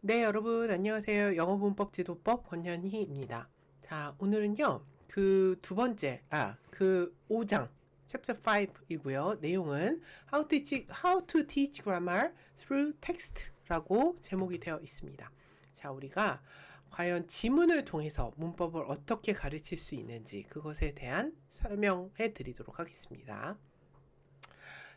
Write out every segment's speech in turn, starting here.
네, 여러분, 안녕하세요. 영어 문법 지도법 권현희입니다. 자, 오늘은요, 그 두 번째, 그 5장, chapter 5이고요. 내용은 how to teach grammar through text라고 제목이 되어 있습니다. 자, 우리가 과연 지문을 통해서 문법을 어떻게 가르칠 수 있는지 그것에 대한 설명해 드리도록 하겠습니다.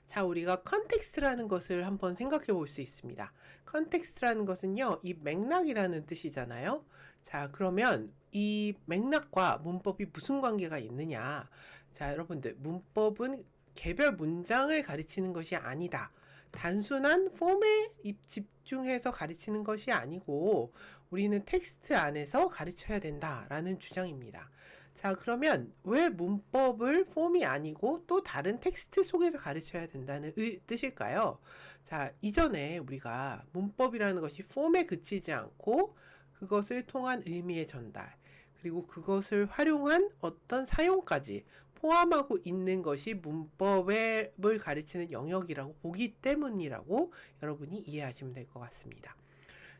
자, 우리가 컨텍스트라는 것을 한번 생각해 볼 수 있습니다. 컨텍스트라는 것은요, 이 맥락이라는 뜻이잖아요. 자, 그러면 이 맥락과 문법이 무슨 관계가 있느냐? 자, 여러분들, 문법은 개별 문장을 가르치는 것이 아니다. 단순한 폼에 집중해서 가르치는 것이 아니고 우리는 텍스트 안에서 가르쳐야 된다라는 주장입니다. 자, 그러면 왜 문법을 폼이 아니고 또 다른 텍스트 속에서 가르쳐야 된다는 뜻일까요? 자, 이전에 우리가 문법이라는 것이 폼에 그치지 않고 그것을 통한 의미의 전달, 그리고 그것을 활용한 어떤 사용까지 포함하고 있는 것이 문법을 가르치는 영역이라고 보기 때문이라고 여러분이 이해하시면 될 것 같습니다.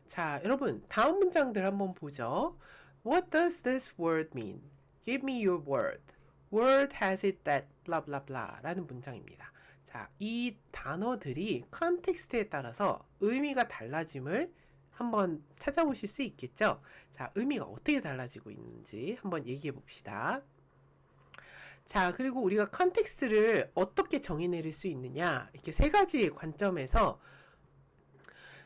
자, 여러분, 다음 문장들 한번 보죠. What does this word mean? Give me your word. Word has it that blah blah blah 라는 문장입니다. 자, 이 단어들이 컨텍스트에 따라서 의미가 달라짐을 한번 찾아보실 수 있겠죠? 자, 의미가 어떻게 달라지고 있는지 한번 얘기해 봅시다. 자, 그리고 우리가 컨텍스트를 어떻게 정의 내릴 수 있느냐, 이렇게 세 가지 관점에서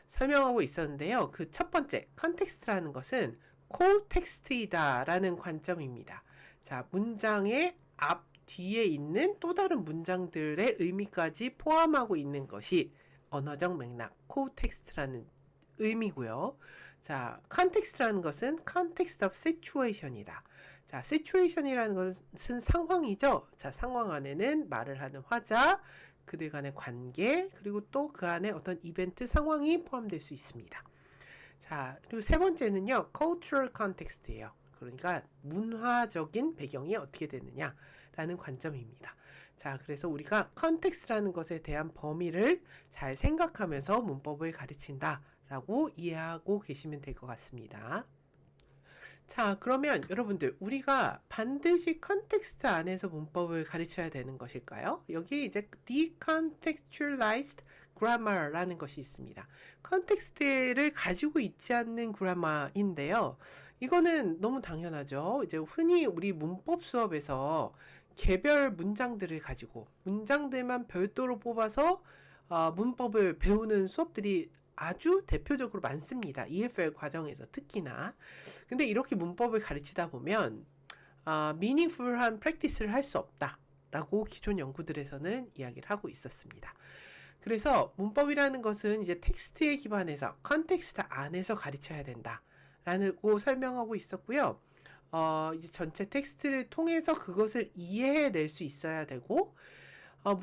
설명하고 있었는데요. 그 첫 번째, 컨텍스트라는 것은 코텍스트이다 라는 관점입니다. 자, 문장의 앞, 뒤에 있는 또 다른 문장들의 의미까지 포함하고 있는 것이 언어적 맥락, 코텍스트라는 의미고요. 자, 컨텍스트라는 것은 context of situation이다. 자, situation이라는 것은 상황이죠. 자, 상황 안에는 말을 하는 화자, 그들 간의 관계, 그리고 또 그 안에 어떤 이벤트 상황이 포함될 수 있습니다. 자, 그리고 세 번째는요, cultural context예요. 그러니까 문화적인 배경이 어떻게 되느냐라는 관점입니다. 자, 그래서 우리가 컨텍스트라는 것에 대한 범위를 잘 생각하면서 문법을 가르친다라고 이해하고 계시면 될 것 같습니다. 자, 그러면 여러분들, 우리가 반드시 컨텍스트 안에서 문법을 가르쳐야 되는 것일까요? 여기 이제 decontextualized grammar라는 것이 있습니다. 컨텍스트를 가지고 있지 않는 그라마인데요. 이거는 너무 당연하죠. 이제 흔히 우리 문법 수업에서 개별 문장들을 가지고 문장들만 별도로 뽑아서 문법을 배우는 수업들이 아주 대표적으로 많습니다. EFL 과정에서 특히나. 근데 이렇게 문법을 가르치다 보면 meaningful한 practice를 할 수 없다라고 기존 연구들에서는 이야기를 하고 있었습니다. 그래서 문법이라는 것은 이제 텍스트에 기반해서 컨텍스트 안에서 가르쳐야 된다라고 설명하고 있었고요. 이제 전체 텍스트를 통해서 그것을 이해해낼 수 있어야 되고,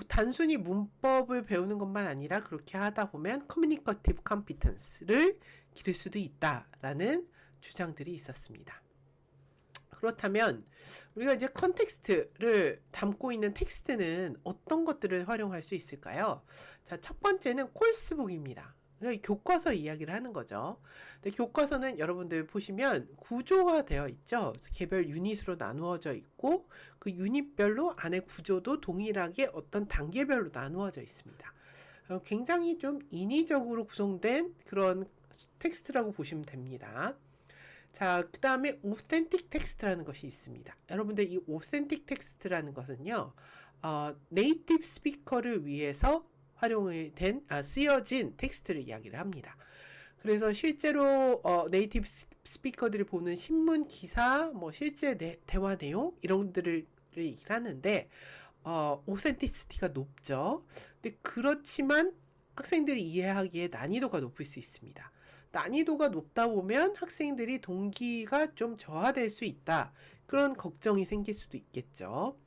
단순히 문법을 배우는 것만 아니라 그렇게 하다 보면 communicative competence를 기를 수도 있다라는 주장들이 있었습니다. 그렇다면 우리가 이제 컨텍스트를 담고 있는 텍스트는 어떤 것들을 활용할 수 있을까요? 자, 첫 번째는 코र्스북입니다. 그러니까 교과서 이야기를 하는 거죠. 근데 교과서는 여러분들 보시면 구조화되어 있죠. 개별 유닛으로 나누어져 있고 그 유닛별로 안에 구조도 동일하게 어떤 단계별로 나누어져 있습니다. 굉장히 좀 인위적으로 구성된 그런 텍스트라고 보시면 됩니다. 자, 그 다음에 authentic 텍스트라는 것이 있습니다. 여러분들 이 authentic 텍스트라는 것은요, 네이티브 스피커를 위해서 활용이 된, 쓰여진 텍스트를 이야기를 합니다. 그래서 실제로 네이티브 스피커들이 보는 신문 기사, 뭐 실제 대화 내용 이런 것들을 얘기를 하는데 오센티시티가 높죠. 근데 그렇지만 학생들이 이해하기에 난이도가 높을 수 있습니다. 난이도가 높다 보면 학생들이 동기가 좀 저하될 수 있다. 그런 걱정이 생길 수도 있겠죠.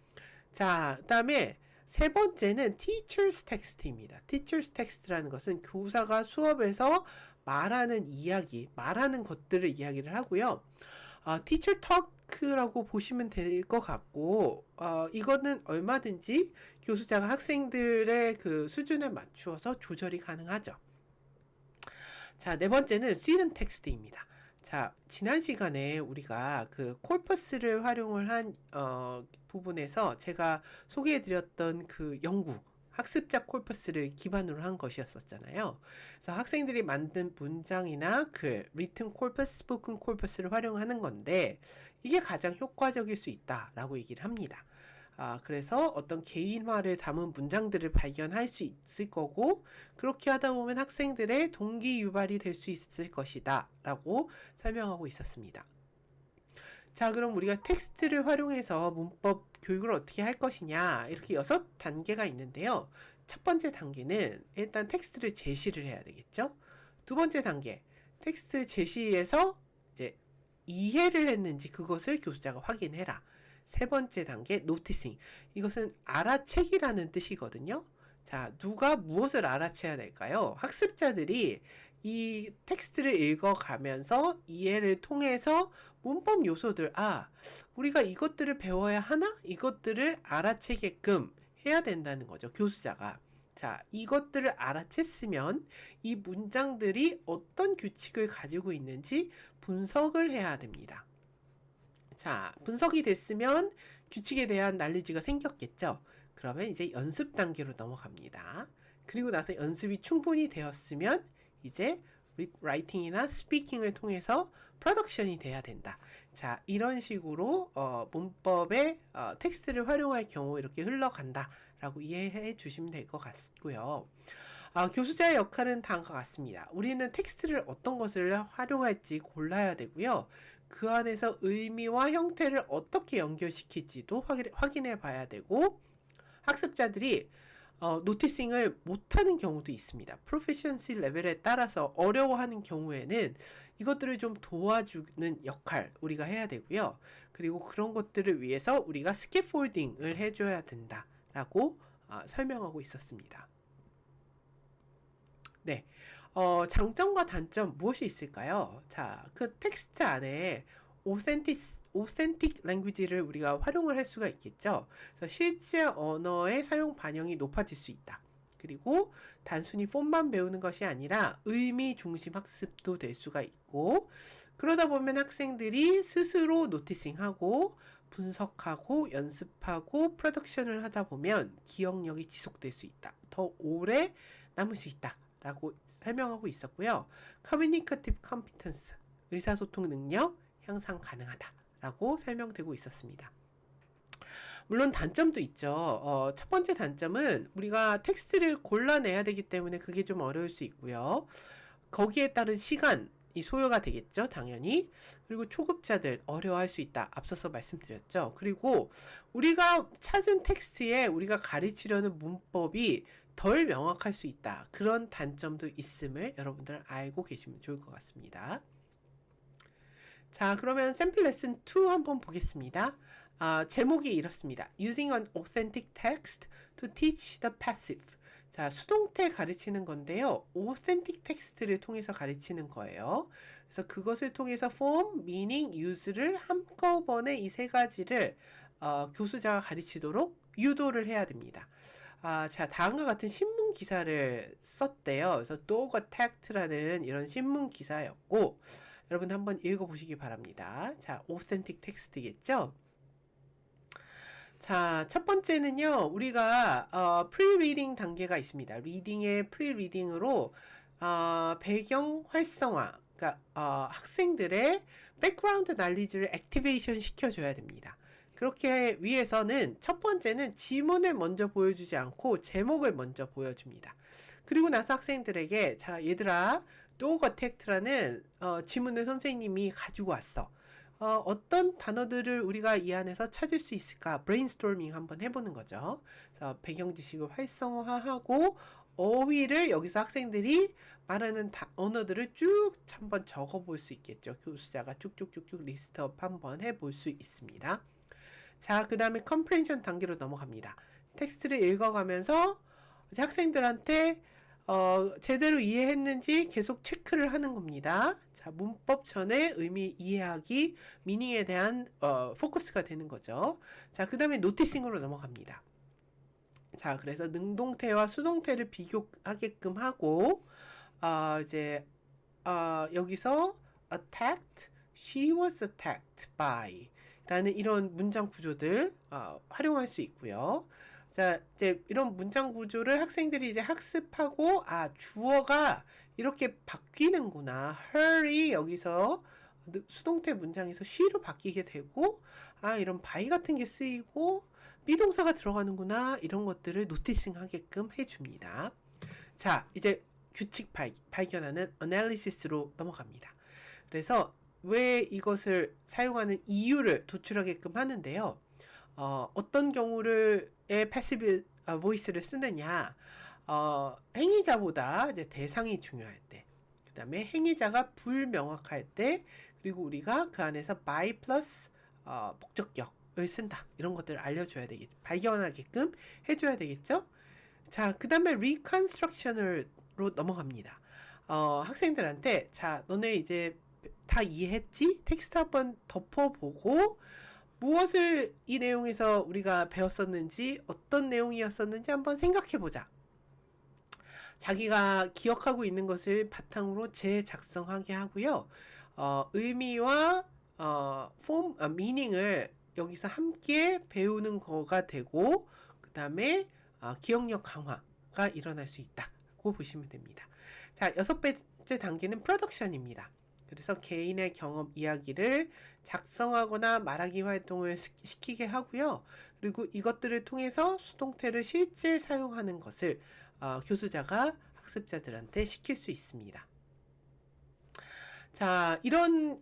자, 그 다음에 세 번째는 teacher's text입니다. teacher's text라는 것은 교사가 수업에서 말하는 이야기, 말하는 것들을 이야기를 하고요. teacher talk라고 보시면 될 것 같고, 이거는 얼마든지 교수자가 학생들의 그 수준에 맞추어서 조절이 가능하죠. 자, 네 번째는 student 텍스트입니다. 자, 지난 시간에 우리가 그 콜퍼스를 활용을 한 부분에서 제가 소개해드렸던 그 연구, 학습자 콜퍼스를 기반으로 한 것이었었잖아요. 그래서 학생들이 만든 문장이나 글, written corpus, spoken corpus를 활용하는 건데 이게 가장 효과적일 수 있다라고 얘기를 합니다. 그래서 어떤 개인화를 담은 문장들을 발견할 수 있을 거고, 그렇게 하다 보면 학생들의 동기 유발이 될 수 있을 것이다 라고 설명하고 있었습니다. 자, 그럼 우리가 텍스트를 활용해서 문법 교육을 어떻게 할 것이냐, 이렇게 6단계가 있는데요. 첫 번째 단계는 일단 텍스트를 제시를 해야 되겠죠. 두 번째 단계, 텍스트 제시에서 이제 이해를 했는지 그것을 교수자가 확인해라. 세 번째 단계, 노티싱. 이것은 알아채기라는 뜻이거든요. 자, 누가 무엇을 알아채야 될까요? 학습자들이 이 텍스트를 읽어가면서 이해를 통해서 문법 요소들, 우리가 이것들을 배워야 하나? 이것들을 알아채게끔 해야 된다는 거죠, 교수자가. 자, 이것들을 알아챘으면 이 문장들이 어떤 규칙을 가지고 있는지 분석을 해야 됩니다. 자, 분석이 됐으면 규칙에 대한 난리지가 생겼겠죠. 그러면 이제 연습 단계로 넘어갑니다. 그리고 나서 연습이 충분히 되었으면 이제 라이팅이나 스피킹을 통해서 프로덕션이 돼야 된다. 자, 이런 식으로 문법의 텍스트를 활용할 경우 이렇게 흘러간다 라고 이해해 주시면 될 것 같고요. 교수자의 역할은 다음과 같습니다. 우리는 텍스트를 어떤 것을 활용할지 골라야 되고요. 그 안에서 의미와 형태를 어떻게 연결시킬지도 확인해 봐야 되고, 학습자들이 노티싱을 못하는 경우도 있습니다. 프로피션시 레벨에 따라서 어려워하는 경우에는 이것들을 좀 도와주는 역할 우리가 해야 되고요. 그리고 그런 것들을 위해서 우리가 스캐폴딩을 해줘야 된다라고 설명하고 있었습니다. 네. 장점과 단점 무엇이 있을까요? 자, 그 텍스트 안에 오센틱 랭귀지를 우리가 활용을 할 수가 있겠죠. 그래서 실제 언어의 사용 반영이 높아질 수 있다. 그리고 단순히 폼만 배우는 것이 아니라 의미 중심 학습도 될 수가 있고, 그러다 보면 학생들이 스스로 노티싱하고 분석하고 연습하고 프로덕션을 하다 보면 기억력이 지속될 수 있다. 더 오래 남을 수 있다. 라고 설명하고 있었고요. Communicative Competence, 의사소통 능력 향상 가능하다 라고 설명되고 있었습니다. 물론 단점도 있죠. 첫 번째 단점은 우리가 텍스트를 골라내야 되기 때문에 그게 좀 어려울 수 있고요. 거기에 따른 시간이 소요가 되겠죠, 당연히. 그리고 초급자들 어려워할 수 있다. 앞서서 말씀드렸죠. 그리고 우리가 찾은 텍스트에 우리가 가르치려는 문법이 덜 명확할 수 있다. 그런 단점도 있음을 여러분들 알고 계시면 좋을 것 같습니다. 자, 그러면 샘플 레슨 2 한번 보겠습니다. 제목이 이렇습니다. Using an authentic text to teach the passive. 자, 수동태 가르치는 건데요. authentic text를 통해서 가르치는 거예요. 그래서 그것을 통해서 form, meaning, use를 한꺼번에 이 세 가지를 교수자가 가르치도록 유도를 해야 됩니다. 자, 다음과 같은 신문 기사를 썼대요. 그래서 dog attack라는 이런 신문 기사였고, 여러분 한번 읽어보시기 바랍니다. 자, authentic text겠죠? 자, 첫 번째는요, 우리가 pre-reading 단계가 있습니다. reading의 pre-reading으로 배경 활성화, 그러니까 학생들의 background knowledge를 activation 시켜줘야 됩니다. 그렇게 위해서는 첫 번째는 지문을 먼저 보여주지 않고 제목을 먼저 보여줍니다. 그리고 나서 학생들에게, 자, 얘들아, dog attack라는 지문을 선생님이 가지고 왔어. 어떤 단어들을 우리가 이 안에서 찾을 수 있을까? 브레인스토밍 한번 해보는 거죠. 그래서 배경 지식을 활성화하고 어휘를 여기서 학생들이 말하는 언어들을 쭉 한번 적어볼 수 있겠죠. 교수자가 쭉쭉쭉쭉 리스트업 한번 해볼 수 있습니다. 자, 그 다음에 컴프레hen션 단계로 넘어갑니다. 텍스트를 읽어가면서 학생들한테 제대로 이해했는지 계속 체크를 하는 겁니다. 자, 문법 전에 의미 이해하기, 미닝에 대한 포커스가 되는 거죠. 자, 그 다음에 노티싱으로 넘어갑니다. 자, 그래서 능동태와 수동태를 비교하게끔 하고 이제 여기서 attacked, she was attacked by 라는 이런 문장 구조들 활용할 수 있고요. 자, 이제 이런 문장 구조를 학생들이 이제 학습하고 주어가 이렇게 바뀌는구나. her이 여기서 수동태 문장에서 she로 바뀌게 되고 이런 by 같은 게 쓰이고 비동사가 들어가는구나. 이런 것들을 노티싱 하게끔 해줍니다. 자, 이제 규칙 발견하는 analysis로 넘어갑니다. 그래서 왜 이것을 사용하는 이유를 도출하게끔 하는데요. 어떤 경우를 패시브 보이스를 쓰느냐. 행위자보다 이제 대상이 중요할 때, 그 다음에 행위자가 불명확할 때, 그리고 우리가 그 안에서 by 플러스 목적격을 쓴다. 이런 것들을 알려줘야 되겠죠. 발견하게끔 해줘야 되겠죠. 자, 그 다음에 reconstruction으로 넘어갑니다. 학생들한테 자, 너네 이제 다 이해했지? 텍스트 한번 덮어보고 무엇을 이 내용에서 우리가 배웠었는지, 어떤 내용이었었는지 한번 생각해보자. 자기가 기억하고 있는 것을 바탕으로 재작성하게 하고요. 의미와 미닝을 여기서 함께 배우는 거가 되고, 그 다음에 기억력 강화가 일어날 수 있다고 보시면 됩니다. 자, 6번째 단계는 프로덕션입니다. 그래서 개인의 경험 이야기를 작성하거나 말하기 활동을 시키게 하고요. 그리고 이것들을 통해서 수동태를 실제 사용하는 것을 교수자가 학습자들한테 시킬 수 있습니다. 자, 이런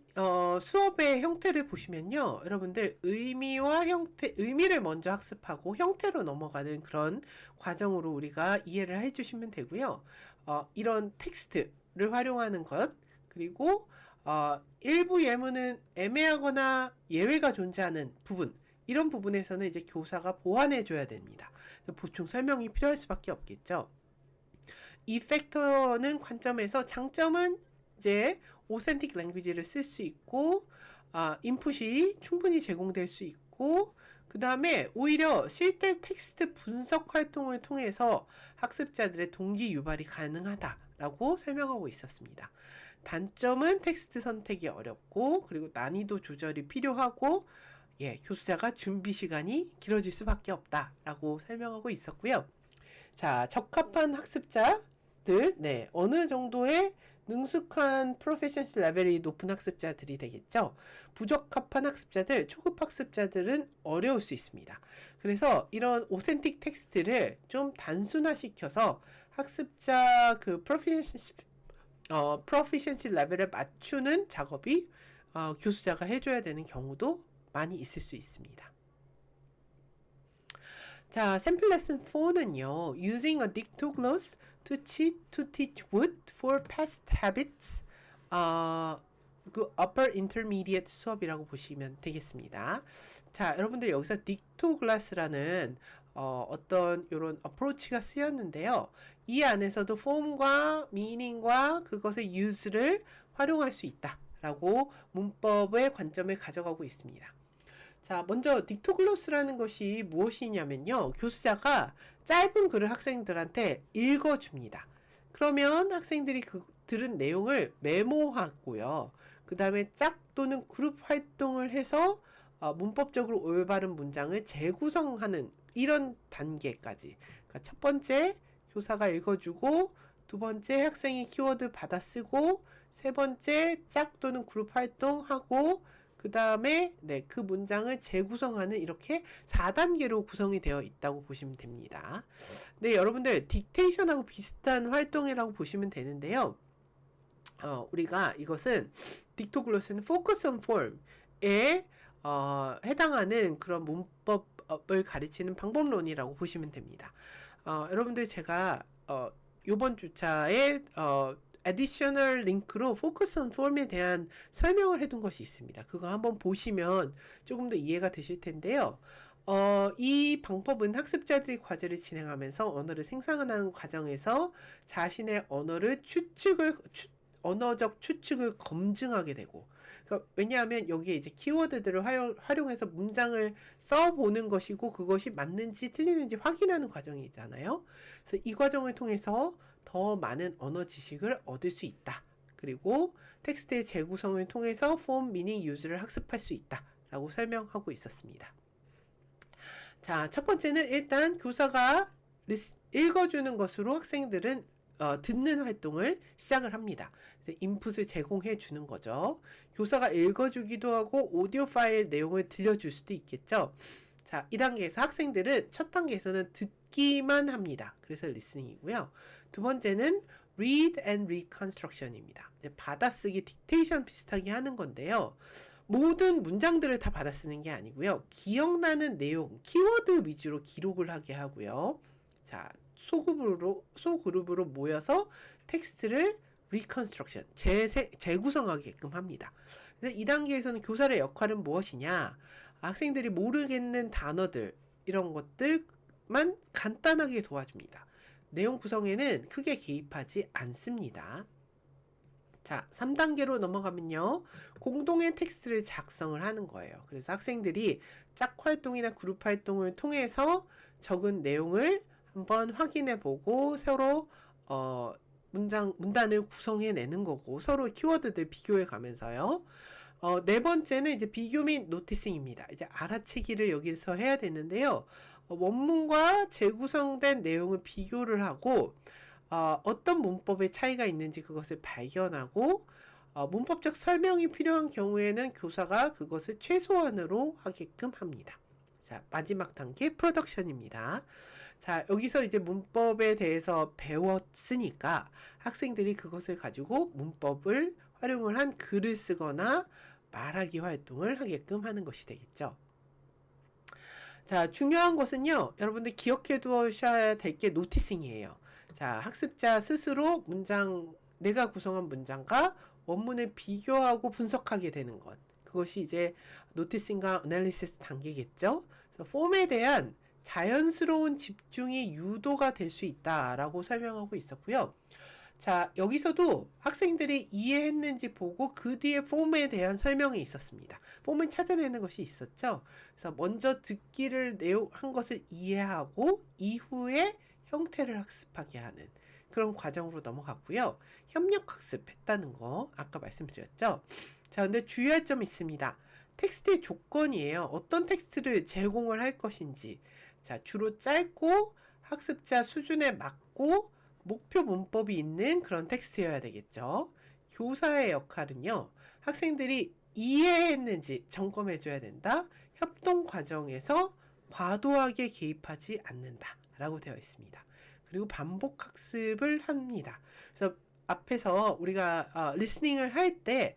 수업의 형태를 보시면요. 여러분들 의미를 먼저 학습하고 형태로 넘어가는 그런 과정으로 우리가 이해를 해주시면 되고요. 이런 텍스트를 활용하는 것, 그리고 일부 예문은 애매하거나 예외가 존재하는 부분, 이런 부분에서는 이제 교사가 보완해줘야 됩니다. 보충 설명이 필요할 수밖에 없겠죠. 이 팩터는 관점에서 장점은 이제 오센틱 랭귀지를 쓸 수 있고 인풋이 충분히 제공될 수 있고, 그 다음에 오히려 실제 텍스트 분석 활동을 통해서 학습자들의 동기 유발이 가능하다라고 설명하고 있었습니다. 단점은 텍스트 선택이 어렵고, 그리고 난이도 조절이 필요하고, 교수자가 준비 시간이 길어질 수밖에 없다라고 설명하고 있었고요. 자, 적합한 학습자들, 어느 정도의 능숙한 프로페셔널 레벨이 높은 학습자들이 되겠죠. 부적합한 학습자들, 초급 학습자들은 어려울 수 있습니다. 그래서 이런 오센틱 텍스트를 좀 단순화시켜서 학습자 그 프로피션시 레벨을 맞추는 작업이 교수자가 해줘야 되는 경우도 많이 있을 수 있습니다. 자, 샘플 레슨 4는요. Using a dictogloss to teach wood for past habits. 그 upper intermediate 수업이라고 보시면 되겠습니다. 자, 여러분들 여기서 dictoglass라는 어떤 이런 어프로치가 쓰였는데요. 이 안에서도 폼과 미닝과 그것의 use를 활용할 수 있다라고 문법의 관점을 가져가고 있습니다. 자, 먼저 딕토글로스라는 것이 무엇이냐면요. 교수자가 짧은 글을 학생들한테 읽어줍니다. 그러면 학생들이 들은 내용을 메모하고요. 그 다음에 짝 또는 그룹 활동을 해서 문법적으로 올바른 문장을 재구성하는 이런 단계까지. 그러니까 첫 번째 교사가 읽어주고, 두 번째 학생이 키워드 받아쓰고, 세 번째 짝 또는 그룹 활동하고, 그 다음에 그 문장을 재구성하는 이렇게 4단계로 구성이 되어 있다고 보시면 됩니다. 네, 여러분들 딕테이션하고 비슷한 활동이라고 보시면 되는데요. 우리가 이것은 딕토글로스는 focus on form에 해당하는 그런 문법을 가르치는 방법론이라고 보시면 됩니다. 여러분들 제가 요번 주차에 additional 링크로 focus on form에 대한 설명을 해둔 것이 있습니다. 그거 한번 보시면 조금 더 이해가 되실 텐데요. 이 방법은 학습자들이 과제를 진행하면서 언어를 생산하는 과정에서 자신의 언어적 추측을 검증하게 되고, 그러니까 왜냐하면 여기에 이제 키워드들을 활용해서 문장을 써보는 것이고, 그것이 맞는지 틀리는지 확인하는 과정이잖아요. 그래서 이 과정을 통해서 더 많은 언어 지식을 얻을 수 있다. 그리고 텍스트의 재구성을 통해서 form, meaning, use를 학습할 수 있다 라고 설명하고 있었습니다. 자, 첫 번째는 일단 교사가 읽어주는 것으로 학생들은 듣는 활동을 시작을 합니다. 인풋을 제공해 주는 거죠. 교사가 읽어주기도 하고 오디오 파일 내용을 들려줄 수도 있겠죠. 자, 2단계에서 학생들은 첫 단계에서는 듣기만 합니다. 그래서 리스닝이고요. 두 번째는 read and reconstruction입니다. 받아쓰기, 딕테이션 비슷하게 하는 건데요. 모든 문장들을 다 받아쓰는 게 아니고요. 기억나는 내용, 키워드 위주로 기록을 하게 하고요. 자, 소그룹으로 모여서 텍스트를 reconstruction, 재구성하게끔 합니다. 그래서 2단계에서는 교사의 역할은 무엇이냐? 학생들이 모르겠는 단어들, 이런 것들만 간단하게 도와줍니다. 내용 구성에는 크게 개입하지 않습니다. 자, 3단계로 넘어가면요. 공동의 텍스트를 작성을 하는 거예요. 그래서 학생들이 짝 활동이나 그룹 활동을 통해서 적은 내용을 한번 확인해 보고 서로 문단을 구성해내는 거고 서로 키워드들 비교해 가면서요. 네 번째는 이제 비교 및 노티싱입니다. 이제 알아채기를 여기서 해야 되는데요. 원문과 재구성된 내용을 비교를 하고 어떤 문법의 차이가 있는지 그것을 발견하고 문법적 설명이 필요한 경우에는 교사가 그것을 최소한으로 하게끔 합니다. 자, 마지막 단계 프로덕션입니다. 자, 여기서 이제 문법에 대해서 배웠으니까 학생들이 그것을 가지고 문법을 활용을 한 글을 쓰거나 말하기 활동을 하게끔 하는 것이 되겠죠. 자, 중요한 것은요. 여러분들 기억해 두셔야 될 게 노티싱이에요. 자, 학습자 스스로 내가 구성한 문장과 원문을 비교하고 분석하게 되는 것. 그것이 이제 노티싱과 애널리시스 단계겠죠. 그래서 폼에 대한 자연스러운 집중이 유도가 될 수 있다라고 설명하고 있었고요. 자, 여기서도 학생들이 이해했는지 보고 그 뒤에 폼에 대한 설명이 있었습니다. 폼을 찾아내는 것이 있었죠. 그래서 먼저 듣기를 한 것을 이해하고 이후에 형태를 학습하게 하는 그런 과정으로 넘어갔고요. 협력 학습했다는 거 아까 말씀드렸죠. 자, 근데 주의할 점이 있습니다. 텍스트의 조건이에요. 어떤 텍스트를 제공을 할 것인지. 자, 주로 짧고 학습자 수준에 맞고 목표 문법이 있는 그런 텍스트여야 되겠죠. 교사의 역할은요. 학생들이 이해했는지 점검해 줘야 된다. 협동 과정에서 과도하게 개입하지 않는다 라고 되어 있습니다. 그리고 반복 학습을 합니다. 그래서 앞에서 우리가 리스닝을 할 때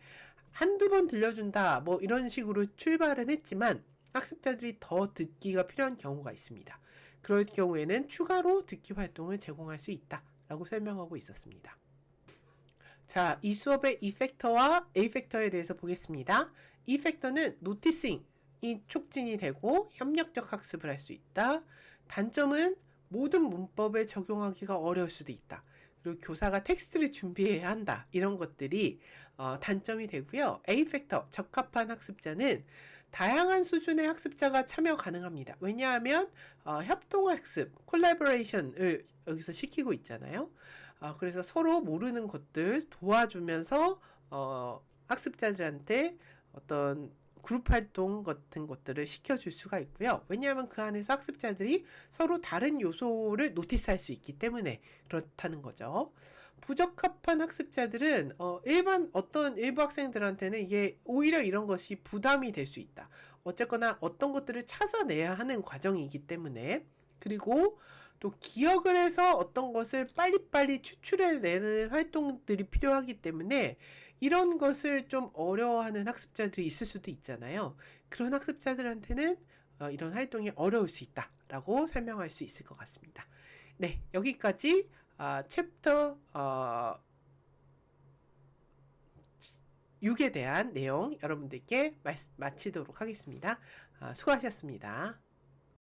한두 번 들려준다 뭐 이런 식으로 출발은 했지만 학습자들이 더 듣기가 필요한 경우가 있습니다. 그럴 경우에는 추가로 듣기 활동을 제공할 수 있다 라고 설명하고 있었습니다. 자, 이 수업의 E 팩터와 A 팩터에 대해서 보겠습니다. E 팩터는 노티싱이 촉진이 되고 협력적 학습을 할 수 있다. 단점은 모든 문법에 적용하기가 어려울 수도 있다. 그리고 교사가 텍스트를 준비해야 한다. 이런 것들이 단점이 되고요. A 팩터, 적합한 학습자는 다양한 수준의 학습자가 참여 가능합니다. 왜냐하면 협동학습, 콜라보레이션을 여기서 시키고 있잖아요. 그래서 서로 모르는 것들 도와주면서 학습자들한테 어떤 그룹 활동 같은 것들을 시켜줄 수가 있고요. 왜냐하면 그 안에서 학습자들이 서로 다른 요소를 노티스할 수 있기 때문에 그렇다는 거죠. 부적합한 학습자들은 어떤 일부 학생들한테는 이게 오히려 이런 것이 부담이 될 수 있다. 어쨌거나 어떤 것들을 찾아내야 하는 과정이기 때문에 그리고 또 기억을 해서 어떤 것을 빨리빨리 추출해내는 활동들이 필요하기 때문에 이런 것을 좀 어려워하는 학습자들이 있을 수도 있잖아요. 그런 학습자들한테는 이런 활동이 어려울 수 있다라고 설명할 수 있을 것 같습니다. 네, 여기까지 챕터 6에 대한 내용 여러분들께 마치도록 하겠습니다. 수고하셨습니다.